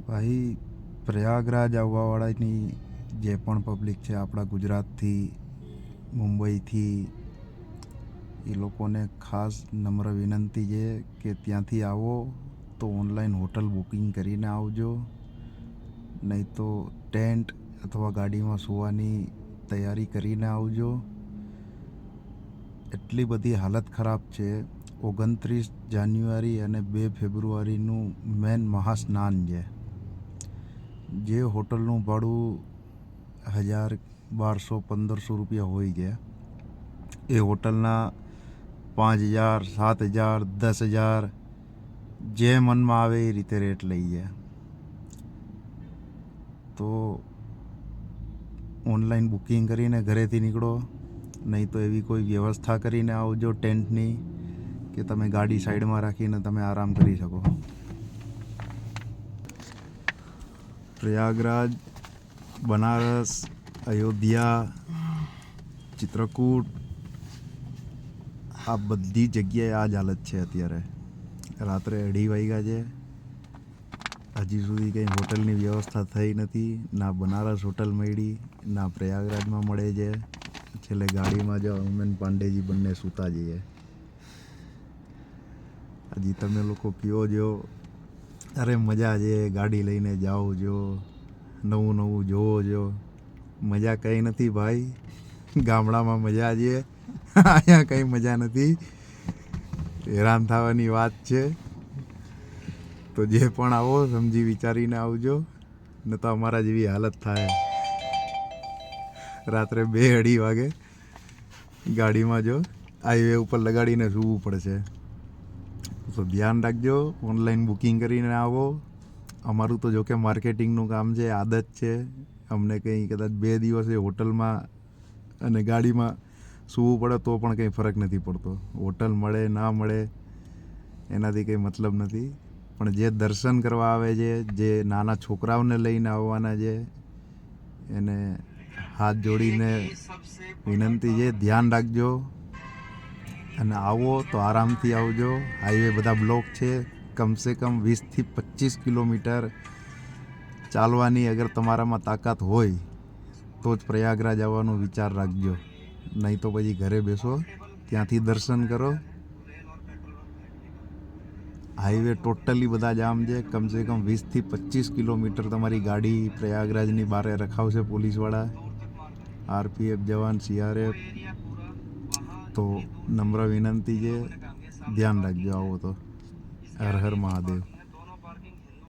ભાઈ પ્રયાગરાજ આવવાવાળાની જે પણ પબ્લિક છે આપણા ગુજરાતથી, મુંબઈથી, એ લોકોને ખાસ નમ્ર વિનંતી છે કે ત્યાંથી આવો તો ઓનલાઈન હોટલ બુકિંગ કરીને આવજો, નહીં તો ટેન્ટ અથવા ગાડીમાં સૂવાની તૈયારી કરીને આવજો. એટલી બધી હાલત ખરાબ છે. 29 જાન્યુઆરી અને 2 ફેબ્રુઆરીનું મેન મહાસ્નાન છે. જે હોટલનું ભાડું 1000, 1200, 1500 રૂપિયા હોય છે, એ હોટલના 5000, 7000, 10,000 જે મનમાં આવે એ રીતે રેટ લઈ જાય. તો ઓનલાઈન બુકિંગ કરીને ઘરેથી નીકળો, નહીં તો એવી કોઈ વ્યવસ્થા કરીને આવજો ટેન્ટની કે તમે ગાડી સાઈડમાં રાખીને તમે આરામ કરી શકો. પ્રયાગરાજ, બનારસ, અયોધ્યા, ચિત્રકૂટ, આ બધી જગ્યાએ આ જ હાલત છે અત્યારે. રાત્રે 2:30 વાગ્યા છે, હજી સુધી કંઈ હોટલની વ્યવસ્થા થઈ નથી. ના બનારસ હોટલ મળી, ના પ્રયાગરાજમાં મળે છે. છેલ્લે ગાડીમાં જો અમન પાંડેજી બંને સૂતા જઈએ. હજી તમે લોકો કહો છો અરે મજા છે, ગાડી લઈને જાઓ છો, નવું નવું જોવો છો. મજા કંઈ નથી ભાઈ. ગામડામાં મજા છે, અહીંયા કંઈ મજા નથી. હેરાન થવાની વાત છે. તો જે પણ આવો સમજી વિચારીને આવજો, ન તો અમારા જેવી હાલત થાય. રાત્રે 2-2:30 વાગે ગાડીમાં જો હાઈવે ઉપર લગાડીને સૂવું પડશે. તો ધ્યાન રાખજો, ઓનલાઈન બુકિંગ કરીને આવો. અમારું તો જોકે માર્કેટિંગનું કામ છે, આદત છે. અમને કંઈ કદાચ 2 દિવસે હોટલમાં અને ગાડીમાં સૂવું પડે તો પણ કંઈ ફરક નથી પડતો. હોટલ મળે ના મળે એનાથી કંઈ મતલબ નથી. પણ જે દર્શન કરવા આવે છે, જે નાના છોકરાઓને લઈને આવવાના છે, એને હાથ જોડીને વિનંતી છે, ધ્યાન રાખજો. અને આવો તો આરામથી આવજો. હાઈવે બધા બ્લોક છે. કમસે કમ 20થી 25 કિલોમીટર ચાલવાની અગર તમારામાં તાકાત હોય તો જ પ્રયાગરાજ આવવાનો વિચાર રાખજો. નહીં તો પછી ઘરે બેસો, ત્યાંથી દર્શન કરો. હાઈવે ટોટલી બધા જામ છે. કમસે કમ 20થી 25 કિલોમીટર તમારી ગાડી પ્રયાગરાજની બહાર રખાવશે પોલીસવાળા, RPF જવાન, CRF. તો નમ્ર વિનંતી છે, ધ્યાન રાખજો આવો તો. હર હર મહાદેવ.